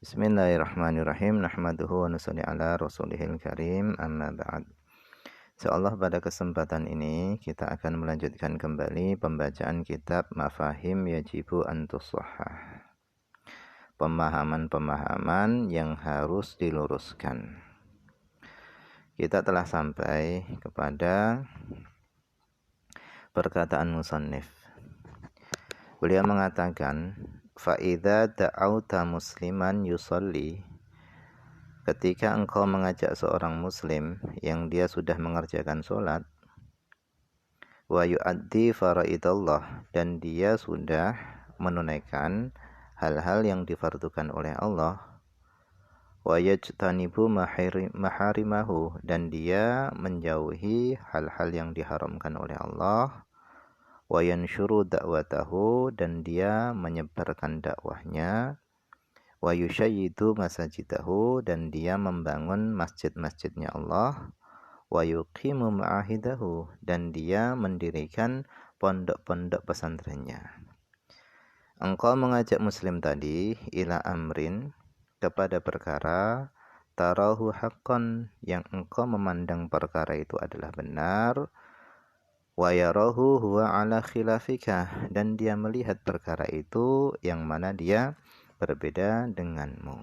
Bismillahirrahmanirrahim. Nahmaduhu wa nusalli ala rasulihil karim. Amma ba'd. Insyaallah pada kesempatan ini kita akan melanjutkan kembali pembacaan kitab Mafahim Yajibu an Tushahhah. Pemahaman-pemahaman yang harus diluruskan. Kita telah sampai kepada perkataan musannif. Beliau mengatakan, fa idza da'auta musliman yusalli, ketika engkau mengajak seorang muslim yang dia sudah mengerjakan sholat, wa yu'addi faraidallah, dan dia sudah menunaikan hal-hal yang difardukan oleh Allah, wa yajtanibu maharimahu, dan dia menjauhi hal-hal yang diharamkan oleh Allah, wa yanshuru da'watahu, dan dia menyebarkan dakwahnya, wa yushayyidu masajidahu, dan dia membangun masjid-masjidnya Allah, wa yuqimu ma'ahidahu, dan dia mendirikan pondok-pondok pesantrennya. Engkau mengajak muslim tadi ila amrin, kepada perkara, tarahu haqqan, yang engkau memandang perkara itu adalah benar, wa yarahu huwa ala khilafika, dan dia melihat perkara itu yang mana dia berbeda denganmu.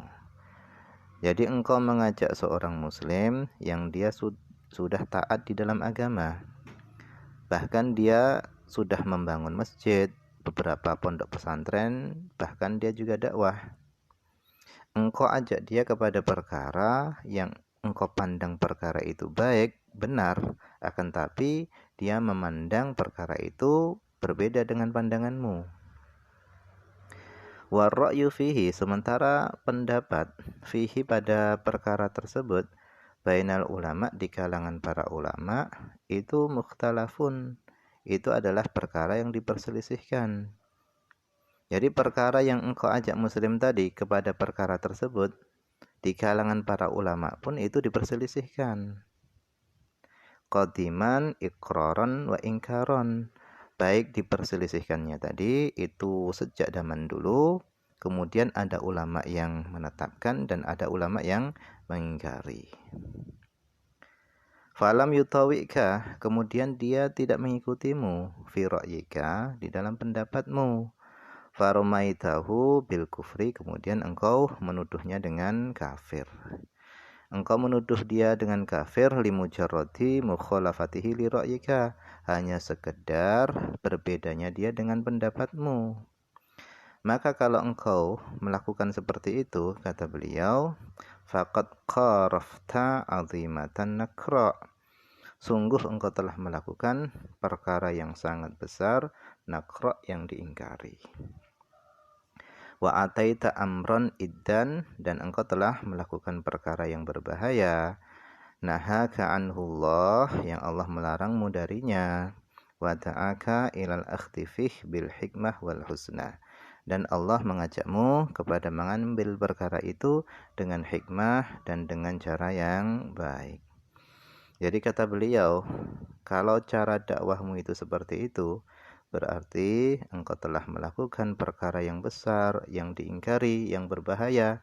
Jadi engkau mengajak seorang muslim yang dia sudah taat di dalam agama, bahkan dia sudah membangun masjid, beberapa pondok pesantren, bahkan dia juga dakwah. Engkau ajak dia kepada perkara yang engkau pandang perkara itu baik, benar, akan tapi dia memandang perkara itu berbeda dengan pandanganmu. Wa ra'yu fihi, sementara pendapat fihi pada perkara tersebut, bainal ulama, di kalangan para ulama, itu mukhtalafun, itu adalah perkara yang diperselisihkan. Jadi perkara yang engkau ajak muslim tadi kepada perkara tersebut, di kalangan para ulama pun itu diperselisihkan. Qadiman, iqraran, wa ingkaron, baik diperselisihkannya tadi itu sejak zaman dulu, kemudian ada ulama yang menetapkan dan ada ulama yang mengingkari. Falam yutawika, kemudian dia tidak mengikutimu, fi ra'yika, di dalam pendapatmu. Farumaitahu bil kufri, kemudian engkau menuduhnya dengan kafir. Engkau menuduh dia dengan kafir limujarradi mukhalafatihi li ra'yika, hanya sekedar berbedanya dia dengan pendapatmu. Maka kalau engkau melakukan seperti itu, kata beliau, faqad qarafta 'azimatan nakra, sungguh engkau telah melakukan perkara yang sangat besar, nakra, yang diingkari. Wa ataita amron iddan, dan engkau telah melakukan perkara yang berbahaya, nahaka anhullah, yang Allah melarangmu darinya, wa da'aka ilal akhtifih bil hikmah wal husna, dan Allah mengajakmu kepada mengambil perkara itu dengan hikmah dan dengan cara yang baik. Jadi kata beliau, kalau cara dakwahmu itu seperti itu, berarti engkau telah melakukan perkara yang besar, yang diingkari, yang berbahaya,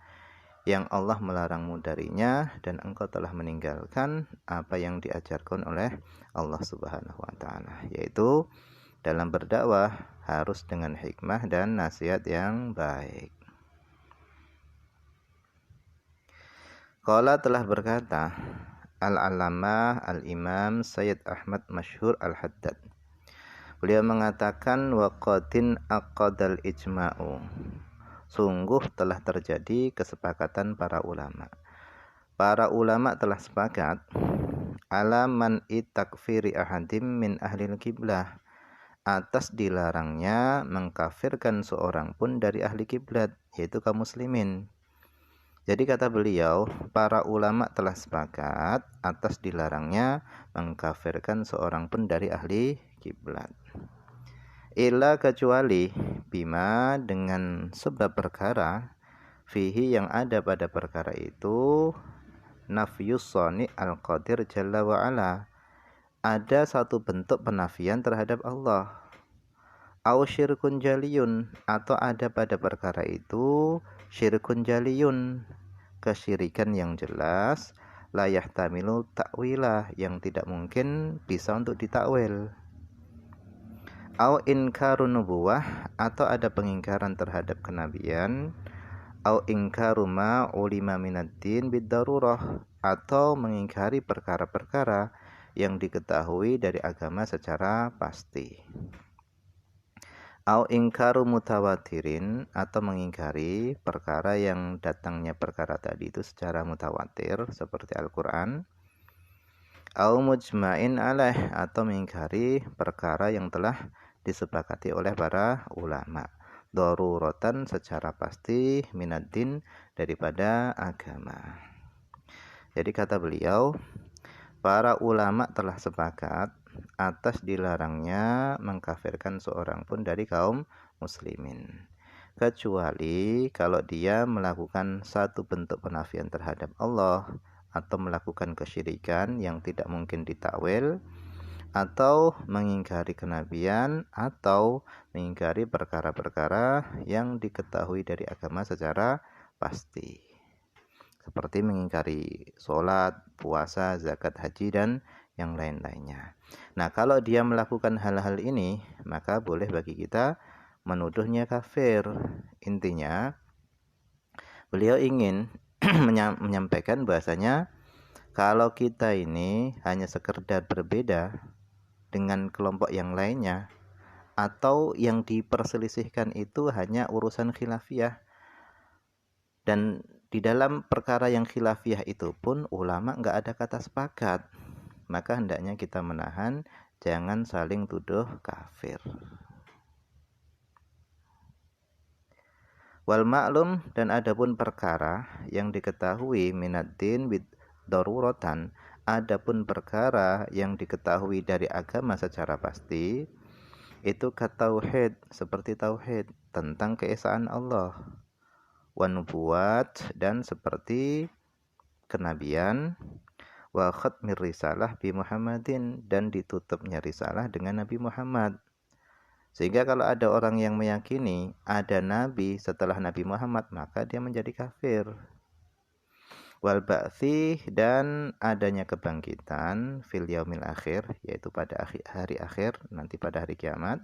yang Allah melarangmu darinya, dan engkau telah meninggalkan apa yang diajarkan oleh Allah Subhanahu wa ta'ala, yaitu dalam berdakwah harus dengan hikmah dan nasihat yang baik. Qala, telah berkata Al-Allamah Al-Imam Sayyid Ahmad Masyhur Al-Haddad, beliau mengatakan, waqatin aqadal ijma'u, sungguh telah terjadi kesepakatan para ulama. Para ulama telah sepakat ala man itakfiri ahadim min ahlil kiblah, atas dilarangnya mengkafirkan seorang pun dari ahli kiblat, yaitu kaum muslimin. Jadi kata beliau, para ulama telah sepakat atas dilarangnya mengkafirkan seorang pun dari ahli kiblat. Illa, kecuali, bima, dengan sebab perkara, fihi, yang ada pada perkara itu, nafyus sani al-qadir jalla wa'ala, ada satu bentuk penafian terhadap Allah. au syirkun jaliyun, atau ada pada perkara itu syirkun jaliyun, kesyirikan yang jelas, la yahtamilu ta'wilah, yang tidak mungkin bisa untuk ditakwil. Au inkarun nubuwah, atau ada pengingkaran terhadap kenabian, au ingkaru ma ulima minaddin bid-darurah, atau mengingkari perkara-perkara yang diketahui dari agama secara pasti. Au ingkaru mutawatirin, atau mengingkari perkara yang datangnya perkara tadi itu secara mutawatir seperti Al-Qur'an. Au mujma'in alaih, atau mengingkari perkara yang telah disepakati oleh para ulama, daruratan secara pasti, minaddin daripada agama. Jadi kata beliau, para ulama telah sepakat atas dilarangnya mengkafirkan seorang pun dari kaum muslimin, kecuali kalau dia melakukan satu bentuk penafian terhadap Allah, atau melakukan kesyirikan yang tidak mungkin ditakwil, atau mengingkari kenabian, atau mengingkari perkara-perkara yang diketahui dari agama secara pasti, seperti mengingkari sholat, puasa, zakat, haji, dan yang lain-lainnya. Nah, kalau dia melakukan hal-hal ini, maka boleh bagi kita menuduhnya kafir. Intinya, beliau ingin menyampaikan bahasanya, kalau kita ini hanya sekedar berbeda dengan kelompok yang lainnya, atau yang diperselisihkan itu hanya urusan khilafiyah, dan di dalam perkara yang khilafiyah itu pun ulama nggak ada kata sepakat, maka hendaknya kita menahan, jangan saling tuduh kafir. Wal ma'lum, dan adapun perkara yang diketahui minaddin bid daruratan, adapun perkara yang diketahui dari agama secara pasti, itu katauhid, seperti tauhid tentang keesaan Allah, wa nubuwat, dan seperti kenabian, wa khatmir risalah bi Muhammadin, dan ditutupnya risalah dengan Nabi Muhammad. Sehingga kalau ada orang yang meyakini ada nabi setelah Nabi Muhammad, maka dia menjadi kafir. Wal ba'thi, dan adanya kebangkitan, fil yaumil akhir, yaitu pada hari akhir, nanti pada hari kiamat.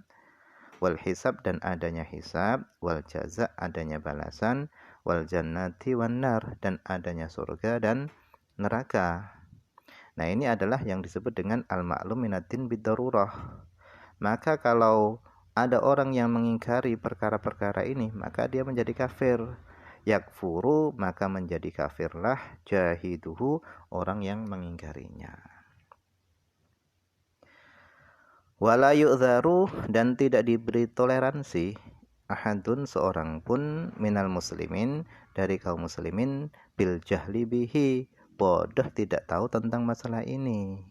Wal hisab, dan adanya hisab. Wal jaza, adanya balasan. Wal jannati wan nar, dan adanya surga dan neraka. Nah, ini adalah yang disebut dengan al-ma'lum minaddin bid-darurah. Maka kalau ada orang yang mengingkari perkara-perkara ini, maka dia menjadi kafir. Yakfuru, maka menjadi kafirlah jahiduhu, orang yang mengingkarinya. Wala yu'dharu, dan tidak diberi toleransi, ahadun, seorang pun, minal muslimin, dari kaum muslimin, bil jahli bihi, bodoh tidak tahu tentang masalah ini.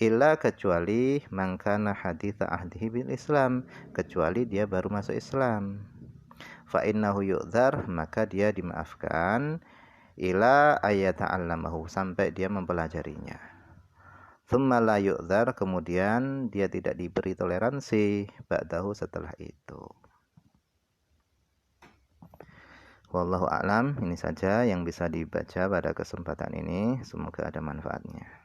Illa, kecuali mangkana haditha ahdihi bil Islam, kecuali dia baru masuk Islam. Fa innahu yu'dzar, maka dia dimaafkan, ila ayata'allamahu, sampai dia mempelajarinya. Tsumma la yu'dzar, kemudian dia tidak diberi toleransi ba'dahu, setelah itu. Wallahu a'lam. Ini saja yang bisa dibaca pada kesempatan ini, semoga ada manfaatnya.